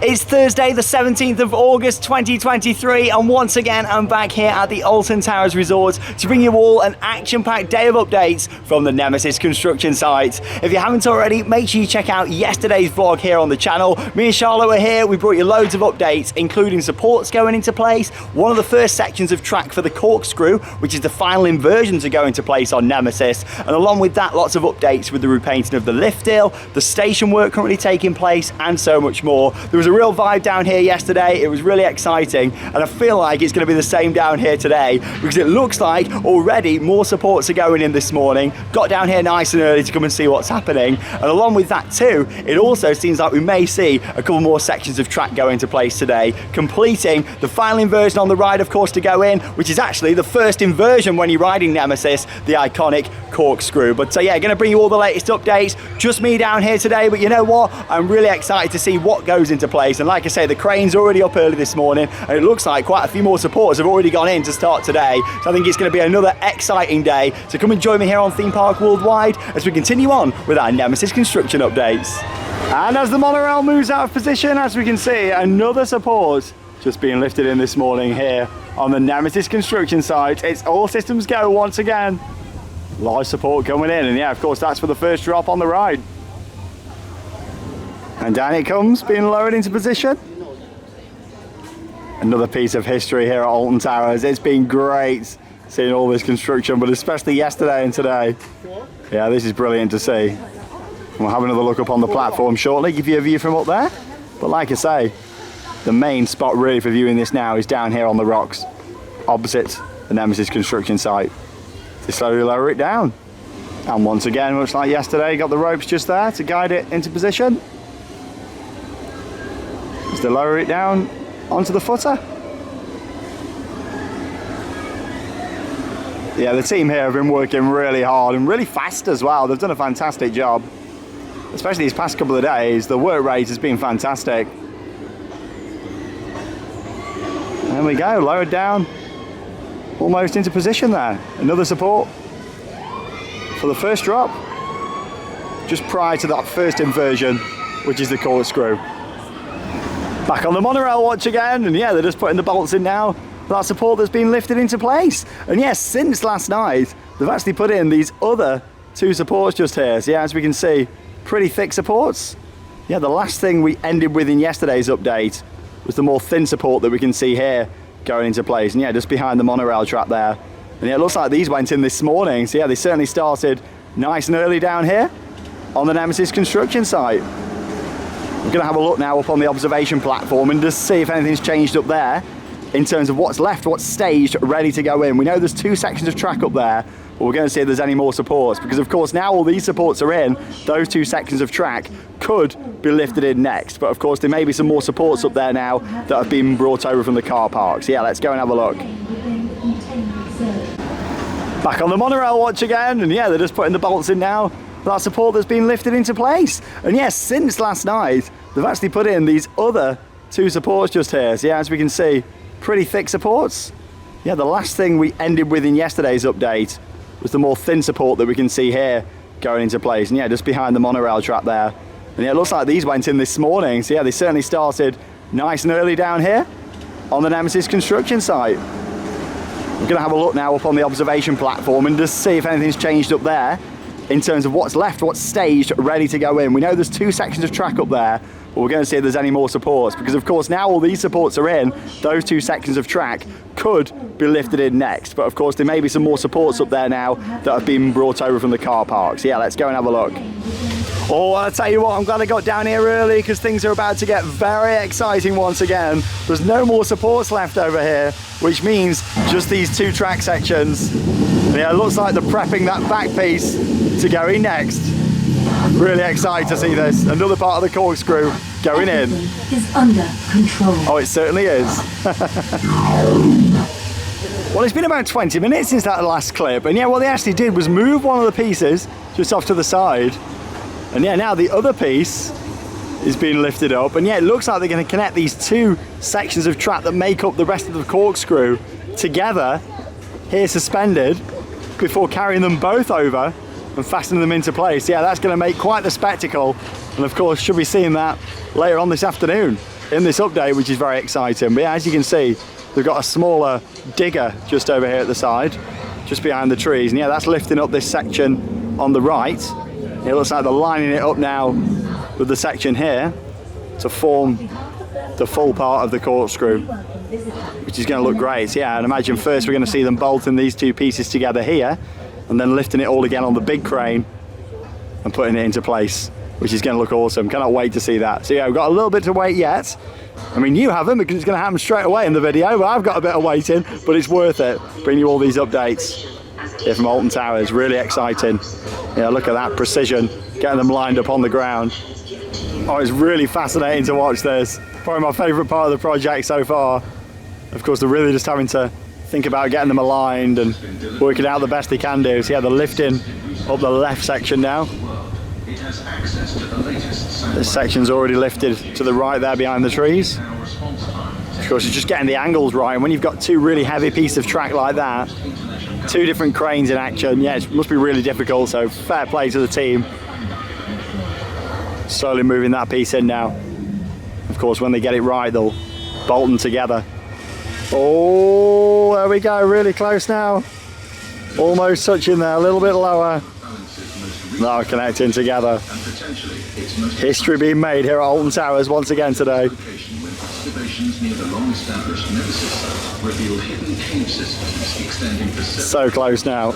It's Thursday, the 17th of August 2023, and once again I'm back here at the Alton Towers Resort to bring you all an action-packed day of updates from the Nemesis construction site. If you haven't already, make sure you check out yesterday's vlog here on the channel. Me and Charlotte were here, we brought you loads of updates, including supports going into place, one of the first sections of track for the corkscrew, which is the final inversion to go into place on Nemesis, and along with that, lots of updates with the repainting of the lift hill, the station work currently taking place, and so much more. There was a real vibe down here yesterday. It was really exciting, and I feel like it's going to be the same down here today, because it looks like already more supports are going in this morning. Got down here nice and early to come and see what's happening, and along with that too, it also seems like we may see a couple more sections of track go into place today, completing the final inversion on the ride, of course, to go in, which is actually the first inversion when you're riding Nemesis, the iconic corkscrew. But yeah, going to bring you all the latest updates. Just me down here today, but you know what, I'm really excited to see what goes into place. And like I say, the crane's already up early this morning, and it looks like quite a few more supporters have already gone in to start today. So I think it's going to be another exciting day. So come and join me here on Theme Park Worldwide as we continue on with our Nemesis construction updates. And as the monorail moves out of position, as we can see, another support just being lifted in this morning here on the Nemesis construction site. It's all systems go once again. Live support coming in, and yeah, of course, that's for the first drop on the ride. And down it comes, being lowered into position. Another piece of history here at Alton Towers. It's been great seeing all this construction, but especially yesterday and today. Yeah, this is brilliant to see. We'll have another look up on the platform shortly, give you a view from up there. But like I say, the main spot really for viewing this now is down here on the rocks, opposite the Nemesis construction site. To slowly lower it down. And once again, much like yesterday, got the ropes just there to guide it into position. Just to lower it down onto the footer. Yeah, the team here have been working really hard and really fast as well. They've done a fantastic job. Especially these past couple of days, the work rate has been fantastic. There we go, lowered down. Almost into position there. Another support for the first drop, just prior to that first inversion, which is the corkscrew. Back on the monorail watch again, and yeah, they're just putting the bolts in now. That support that's been lifted into place. And yes, since last night, they've actually put in these other two supports just here. So yeah, as we can see, pretty thick supports. Yeah, the last thing we ended with in yesterday's update was the more thin support that we can see here going into place, and yeah, just behind the monorail track there. And yeah, it looks like these went in this morning, so yeah, they certainly started nice and early down here on the Nemesis construction site. We're going to have a look now up on the observation platform and just see if anything's changed up there in terms of what's left, what's staged, ready to go in. We know there's two sections of track up there, but we're going to see if there's any more supports, because of course now all these supports are in, those two sections of track could be lifted in next, but of course there may be some more supports up there now that have been brought over from the car park. So yeah, let's go and have a look. Back on the monorail watch again, and yeah, they're just putting the bolts in now. That support that's been lifted into place. And yes, since last night, they've actually put in these other two supports just here. So yeah, as we can see, pretty thick supports. Yeah, the last thing we ended with in yesterday's update was the more thin support that we can see here going into place. And yeah, just behind the monorail track there. And yeah, it looks like these went in this morning. So yeah, they certainly started nice and early down here on the Nemesis construction site. We're going to have a look now up on the observation platform and just see if anything's changed up there in terms of what's left, what's staged, ready to go in. We know there's two sections of track up there, but we're going to see if there's any more supports, because of course now all these supports are in, those two sections of track could be lifted in next, but of course there may be some more supports up there now that have been brought over from the car park. So yeah, let's go and have a look. Oh, I'll tell you what, I'm glad I got down here early, because things are about to get very exciting once again. There's no more supports left over here, which means just these two track sections. And yeah, it looks like they're prepping that back piece to go in next. Really excited to see this. Another part of the corkscrew going in. Is under control. Oh, it certainly is. Well, it's been about 20 minutes since that last clip, and yeah, what they actually did was move one of the pieces just off to the side. And yeah, now the other piece is being lifted up, and yeah, it looks like they're going to connect these two sections of track that make up the rest of the corkscrew together here suspended before carrying them both over and fastening them into place. Yeah, that's going to make quite the spectacle And of course, should be seeing that later on this afternoon in this update, which is very exciting. But yeah, as you can see, they've got a smaller digger just over here at the side, just behind the trees. And yeah, that's lifting up this section on the right. It looks like they're lining it up now with the section here to form the full part of the corkscrew, which is going to look great. So yeah, I'd imagine first we're going to see them bolting these two pieces together here, and then lifting it all again on the big crane and putting it into place, which is going to look awesome. Cannot wait to see that. So yeah, we've got a little bit to wait yet. I mean, you haven't, because it's going to happen straight away in the video, but I've got a bit of waiting, but it's worth it. Bring you all these updates here from Alton Towers. Really exciting. Yeah, look at that precision, getting them lined up on the ground. Oh, it's really fascinating to watch this. Probably my favourite part of the project so far. Of course, they're really just having to think about getting them aligned and working out the best they can do. So yeah, they're lifting up the left section now. This section's already lifted to the right there behind the trees. Of course, it's just getting the angles right. And when you've got two really heavy pieces of track like that, two different cranes in action, yeah, it must be really difficult. So fair play to the team. Slowly moving that piece in now. Of course, when they get it right, they'll bolt them together. Oh, there we go, really close now. Almost touching there, a little bit lower. Now connecting together. History being made here at Alton Towers once again today. Excavations near the long-established Nemesis revealed hidden cave systems extending for so close now.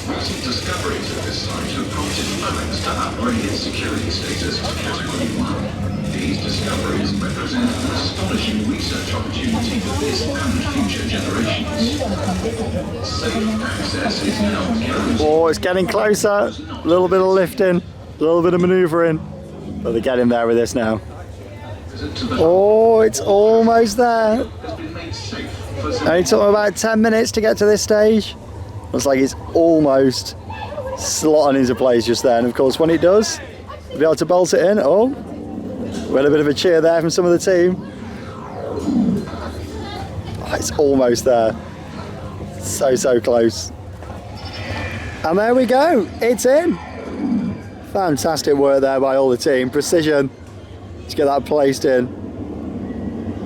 Recent discoveries at this site have prompted Lomax to upgrade its security status to Category 1. These discoveries represent an astonishing research opportunity for this and future generations. Safe access is now guaranteed. Oh, it's getting closer. A little bit of lifting, a little bit of manoeuvring, but they're getting there with this now. Oh, it's almost there. Only took them about 10 minutes to get to this stage. Looks like it's almost slotting into place just there. And of course, when it does, we'll be able to bolt it in. Oh, we had a bit of a cheer there from some of the team. Oh, it's almost there. So close. And there we go, it's in. Fantastic work there by all the team. Precision to get that placed in.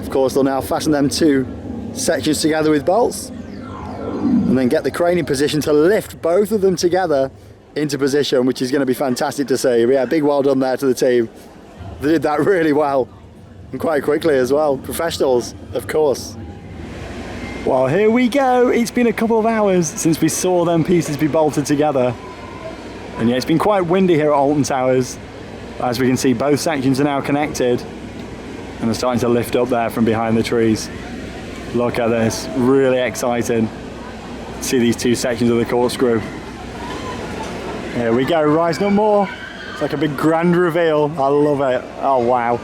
Of course, they'll now fasten them two sections together with bolts, and then get the crane in position to lift both of them together into position, which is going to be fantastic to see. But yeah, big well done there to the team. They did that really well, and quite quickly as well. Professionals, of course. Well, here we go. It's been a couple of hours since we saw them pieces be bolted together. And yeah, it's been quite windy here at Alton Towers. As we can see, both sections are now connected, and they're starting to lift up there from behind the trees. Look at this, really exciting. See these two sections of the corkscrew. Here we go, rising up more. It's like a big grand reveal. I love it. Oh wow.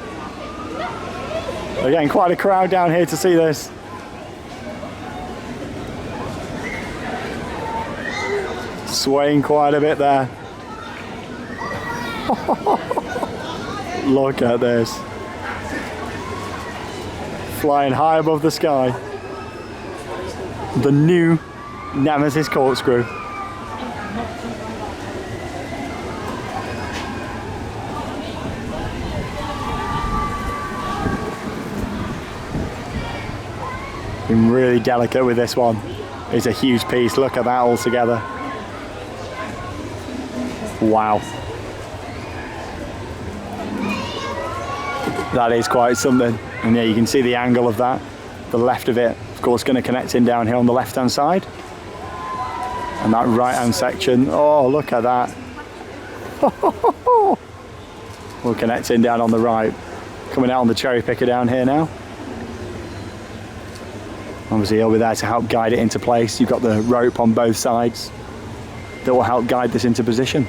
We're getting quite a crowd down here to see this. Swaying quite a bit there. Look at this. Flying high above the sky. The new Nemesis corkscrew. Been really delicate with this one. It's a huge piece. Look at that all together. Wow. That is quite something. And yeah, you can see the angle of that. The left of it, of course, going to connect in down here on the left-hand side. And that right-hand section, oh, look at that. We'll connect in down on the right. Coming out on the cherry picker down here now. Obviously, he'll be there to help guide it into place. You've got the rope on both sides that will help guide this into position.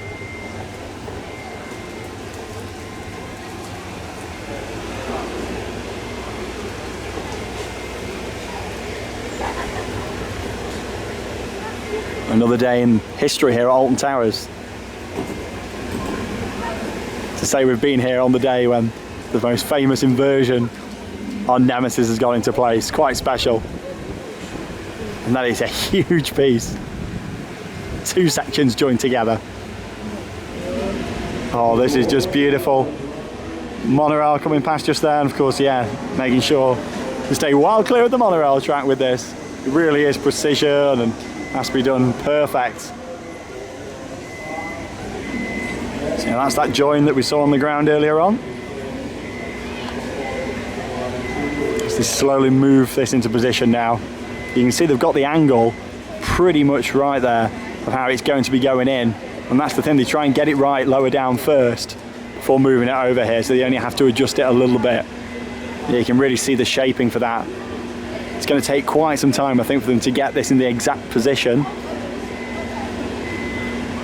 Another day in history here at Alton Towers. To say we've been here on the day when the most famous inversion on Nemesis has gone into place, quite special. And that is a huge piece. two sections joined together. Oh, this is just beautiful. Monorail coming past just there, and of course, yeah, making sure to stay well clear of the monorail track with this. It really is precision and has to be done perfect. So yeah, that's that join that we saw on the ground earlier on. Just slowly move this into position now. You can see they've got the angle pretty much right there of how it's going to be going in, and that's the thing, they try and get it right lower down first before moving it over here, so they only have to adjust it a little bit. Yeah, you can really see the shaping for that. It's going to take quite some time, I think, for them to get this in the exact position.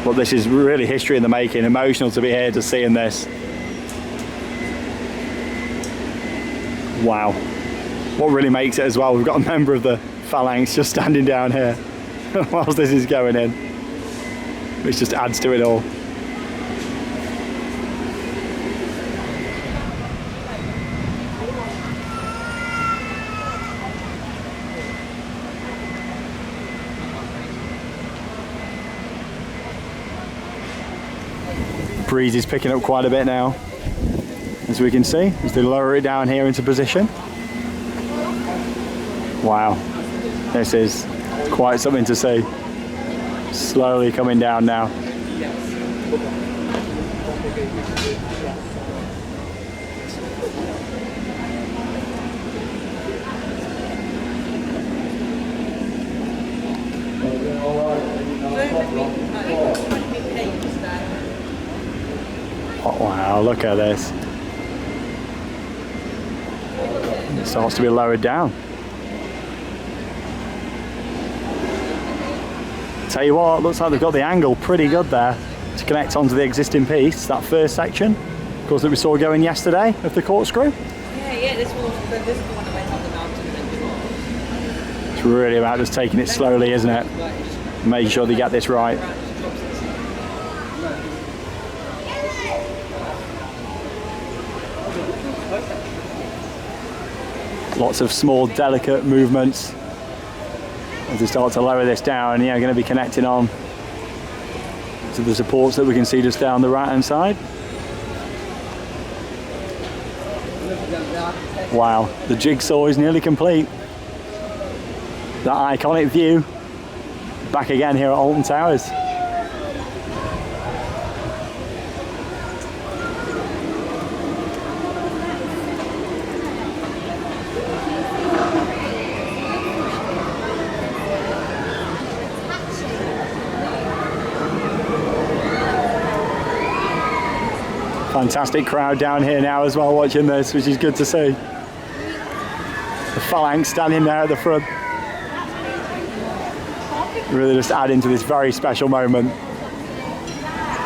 But this is really history in the making. Emotional to be here to seeing this. Wow. What really makes it as well, we've got a member of the phalanx just standing down here whilst this is going in, which just adds to it all. Breeze is picking up quite a bit now, as we can see, as they lower it down here into position. Wow, this is quite something to see. Slowly coming down now. Oh, wow, look at this. It starts to be lowered down. Tell you what, looks like they've got the angle pretty good there to connect onto the existing piece, that first section, of course, that we saw going yesterday of the corkscrew. Yeah, this one that went up the mountain and before. It's really about just taking it slowly, isn't it? Making sure they get this right. Lots of small, delicate movements as they start to lower this down. Yeah, going to be connecting on to the supports that we can see just down the right-hand side. Wow, the jigsaw is nearly complete. That iconic view back again here at Alton Towers. Fantastic crowd down here now as well watching this, which is good to see. The phalanx standing there at the front. Really just adding to this very special moment.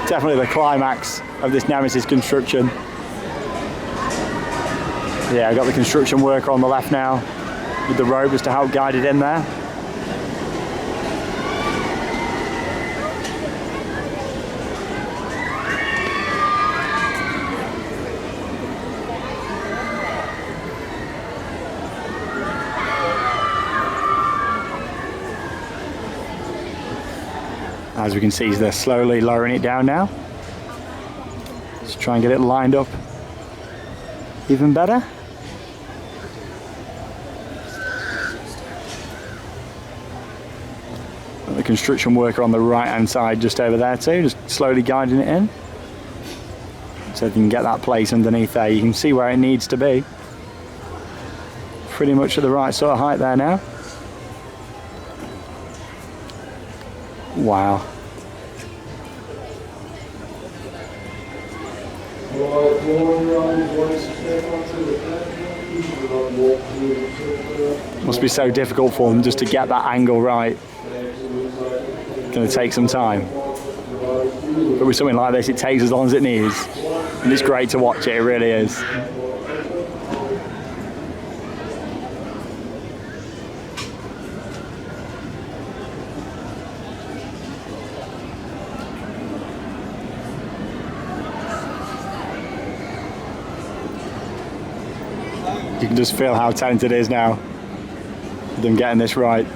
Definitely the climax of this Nemesis construction. Yeah, I've got the construction worker on the left now with the rope just to help guide it in there. As we can see, they're slowly lowering it down now. Let's try and get it lined up even better. Got the construction worker on the right hand side just over there too, just slowly guiding it in. So they can get that place underneath there. You can see where it needs to be. Pretty much at the right sort of height there now. Wow. Must be so difficult for them just to get that angle right. It's going to take some time. But with something like this, it takes as long as it needs. And it's great to watch it, it really is. You can just feel how talented it is now with them getting this right.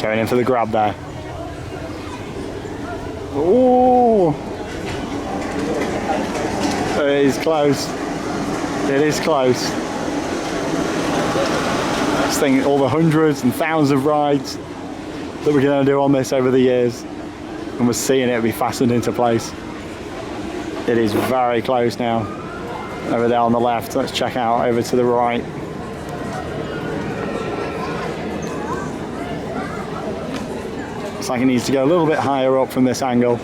Going in for the grab there. Oh, it is close. It is close. Just think all the hundreds and thousands of rides that we're going to do on this over the years, and we're seeing it be fastened into place. It is very close now. Over there on the left. Let's check out over to the right. Looks like it needs to go a little bit higher up from this angle.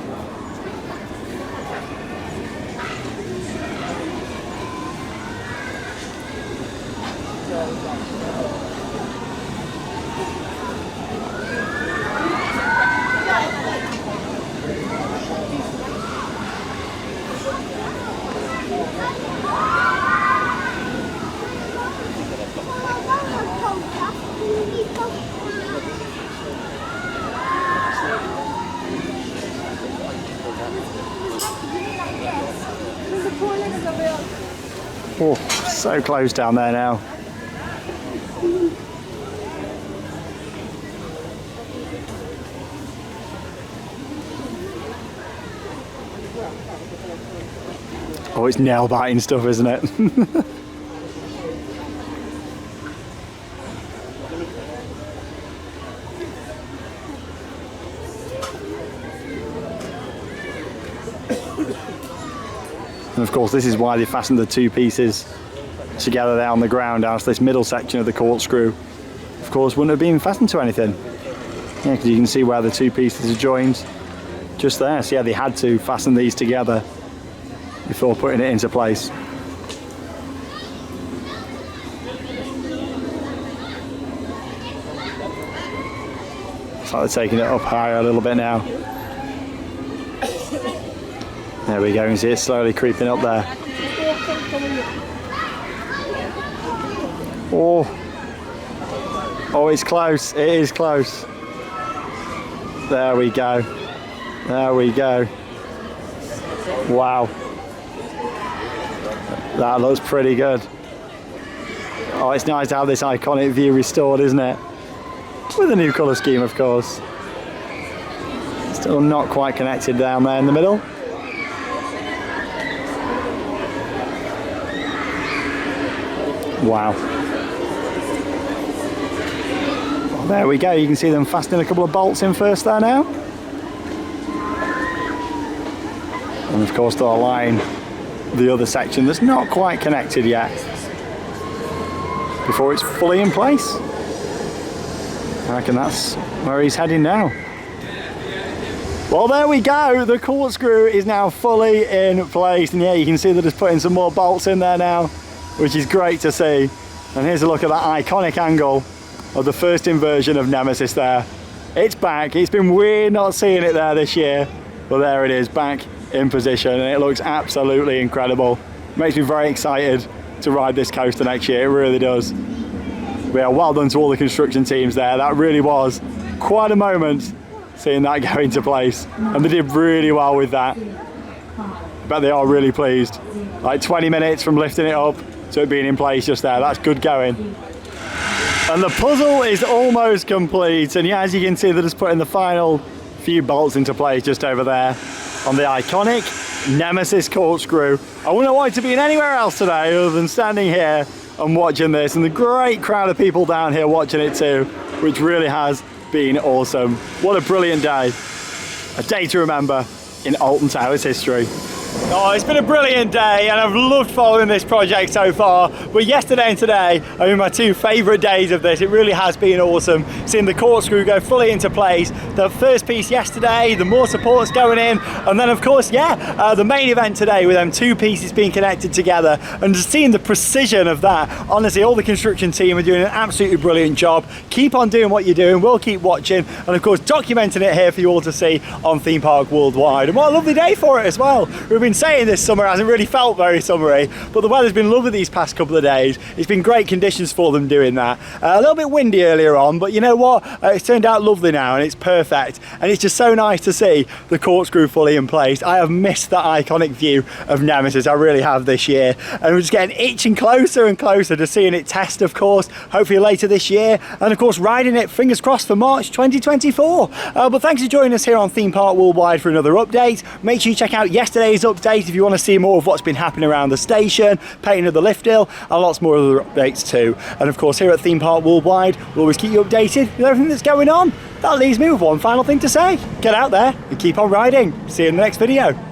Oh, so close down there now. Oh, it's nail-biting stuff, isn't it? And of course, this is why they fastened the two pieces together there on the ground down to this middle section of the corkscrew. Of course, wouldn't have been fastened to anything. Yeah, because you can see where the two pieces are joined just there. So yeah, they had to fasten these together before putting it into place. So they're taking it up higher a little bit now. There we go, you can see it slowly creeping up there. Oh, oh, it's close, it is close. There we go, there we go. Wow, that looks pretty good. Oh, it's nice to have this iconic view restored, isn't it? With a new colour scheme, of course. Still not quite connected down there in the middle. Wow. Well, there we go, you can see them fastening a couple of bolts in first there now. And of course they'll align the other section that's not quite connected yet before it's fully in place. I reckon that's where he's heading now. Well, there we go, the corkscrew is now fully in place, and yeah, you can see they're just putting some more bolts in there now, which is great to see. And here's a look at that iconic angle of the first inversion of Nemesis there. It's back. It's been weird not seeing it there this year, but there it is, back in position, and it looks absolutely incredible. Makes me very excited to ride this coaster next year, it really does. But yeah, well done to all the construction teams there. That really was quite a moment seeing that go into place, and they did really well with that. I bet they are really pleased. Like 20 minutes from lifting it up to it being in place just there. That's good going. And the puzzle is almost complete, and yeah, as you can see, they're just putting the final few bolts into place just over there on the iconic Nemesis corkscrew. I wouldn't want it to be anywhere else today other than standing here and watching this, and the great crowd of people down here watching it too, which really has been awesome. What a brilliant day. A day to remember in Alton Towers history. Oh, it's been a brilliant day, and I've loved following this project so far. But yesterday and today have been my two favourite days of this. It really has been awesome seeing the corkscrew go fully into place. The first piece yesterday, the more supports going in, and then of course, yeah, the main event today with them two pieces being connected together, and just seeing the precision of that. Honestly, all the construction team are doing an absolutely brilliant job. Keep on doing what you're doing. We'll keep watching, and of course documenting it here for you all to see on Theme Park Worldwide. And what a lovely day for it as well. We've been been saying this summer hasn't really felt very summery, but the weather's been lovely these past couple of days. It's been great conditions for them doing that. A little bit windy earlier on, but you know what? It's turned out lovely now and it's perfect. And it's just so nice to see the corkscrew fully in place. I have missed that iconic view of Nemesis, I really have this year. And we're just getting itching closer and closer to seeing it test, of course, hopefully later this year. And of course, riding it, fingers crossed, for March 2024. But thanks for joining us here on Theme Park Worldwide for another update. Make sure you check out yesterday's update if you want to see more of what's been happening around the station, painting of the lift hill, and lots more other updates too. And of course, here at Theme Park Worldwide, we'll always keep you updated with everything that's going on. That leaves me with one final thing to say. Get out there and keep on riding. See you in the next video.